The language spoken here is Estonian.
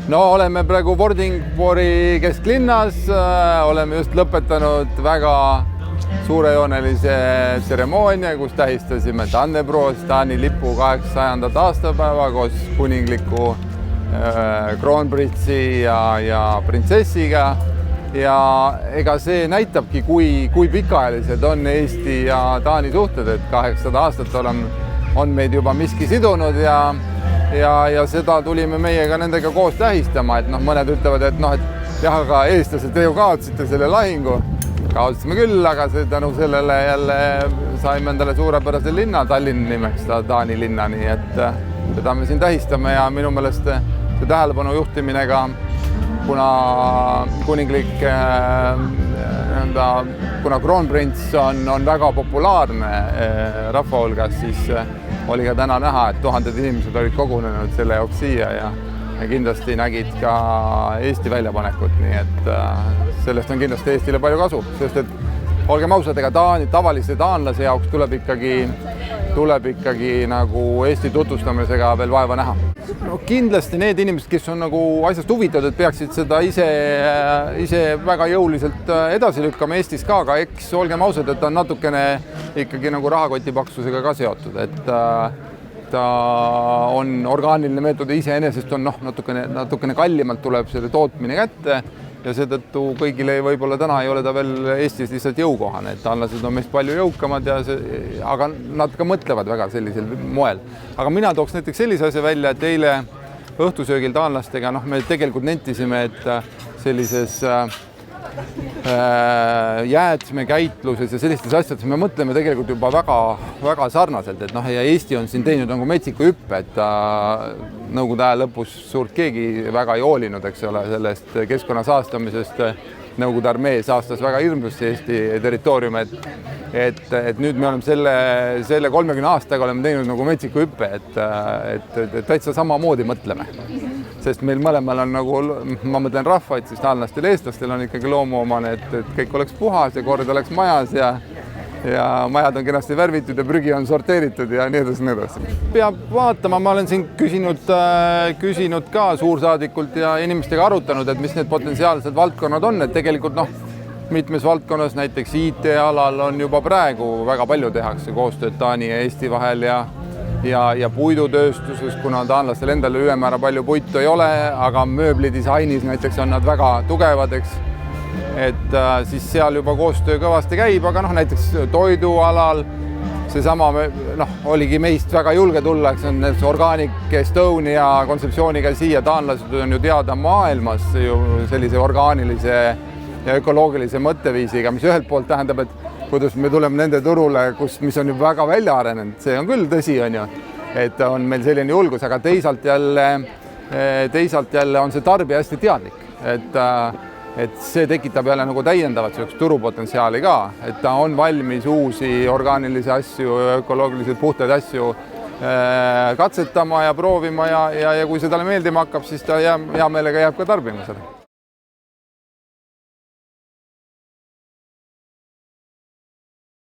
No oleme praegu Vordingborgi kesklinnas, oleme just lõpetanud väga suurejoonelise tseremoonia, kus tähistasime Dannebrogis Taani lipu 800. aastapäeva koos kuningliku kroonpritsi ja printsessiga. Ja ega see näitabki, kui pikaajalised on Eesti ja Taani suhted, et 800 aastat on meid juba miski sidunud ja seda tulime meiega nendega koos tähistama, et mõned ütlevad, et jah, aga eestlased, te ju kaotasite selle lahingu. Kaotasime küll, aga tänu sellele jälle saime endale suurepärase linna Tallinn nimeks, Taani linna, nii et seda me siin tähistame ja minu meelest see tähelepanu juhtimine ka, kuna kuninglik, kuna kroonprints on väga populaarne rahva hulgas, siis oli ka täna näha, et tuhanded inimesed olid kogunenud selle jaoks siia ja kindlasti nägid ka Eesti väljapanekut, nii et sellest on kindlasti Eestile palju kasu, sest et olgem ausad, ega tavalise taanlase jaoks tuleb ikkagi nagu Eesti tutvustamisega veel vaeva näha. No kindlasti need inimesed, kes on nagu asjast huvitatud, peaksid seda ise väga jõuliselt edasi lükkama Eestis ka, aga eks olgem ausad, et ta on natukene ikkagi nagu rahakotipaksusega ka seotud, et ta on orgaaniline meetod iseenesest on natukene kallimalt tuleb selle tootmine kätte ja seetõttu kõigile võib-olla täna ei ole ta veel Eestis lihtsalt jõukohane, et taanlased on meist palju jõukamad, aga nad ka mõtlevad väga sellisel moel. Aga mina tooks näiteks sellise asja välja, et eile õhtusöögil taanlastega me tegelikult nentisime, et sellises jäätmekäitluses ja sellistes asjades me mõtleme tegelikult juba väga sarnaselt, et ja Eesti on siin teinud nagu metsiku hüppe, et nõukogude aja lõpus suurt keegi väga ei hoolinud, eks ole, sellest keskkonna saastamisest. Nõukogude armee saastas väga hirmsasti Eesti territooriumi, et nüüd me oleme selle 30 aastaga oleme teinud nagu metsiku hüppe, et täitsa samamoodi mõtleme. Sest meil mõlemal on nagu, ma mõtlen rahvaid, siis taanlastel ja eestlastel on ikkagi loomuomane, et kõik oleks puhas ja kord oleks majas ja majad on kenasti värvitud ja prügi on sorteeritud ja nii edasi. Peab vaatama, ma olen siin küsinud ka suursaadikult ja inimestega arutanud, et mis need potentsiaalsed valdkonnad on, et tegelikult mitmes valdkonnas, näiteks IT-alal on juba praegu väga palju tehakse koostööd Taani ja Eesti vahel ja puidutööstuses, kuna taanlastel endale ülemäära palju puitu ei ole, aga mööblidisainis näiteks on nad väga tugevad, eks. Et siis seal juba koostöö kõvasti käib, aga näiteks toidualal seesama oligi meist väga julge tulla, eks on Organic Estonia kontseptsiooniga siia, taanlased on ju teada maailmas ju sellise orgaanilise ja ökoloogilise mõtteviisiga, mis ühelt poolt tähendab, et kuidas me tuleme nende turule, mis on ju väga välja arenenud, see on küll tõsi, on ju, et on meil selline julgus, aga teisalt jälle on see tarbija hästi teadlik, et see tekitab jälle nagu täiendavat turupotentsiaali ka, et ta on valmis uusi orgaanilisi asju, ökoloogiliselt puhtaid asju katsetama ja proovima ja kui see talle meeldima hakkab, siis ta hea meelega jääb ka tarbima seda.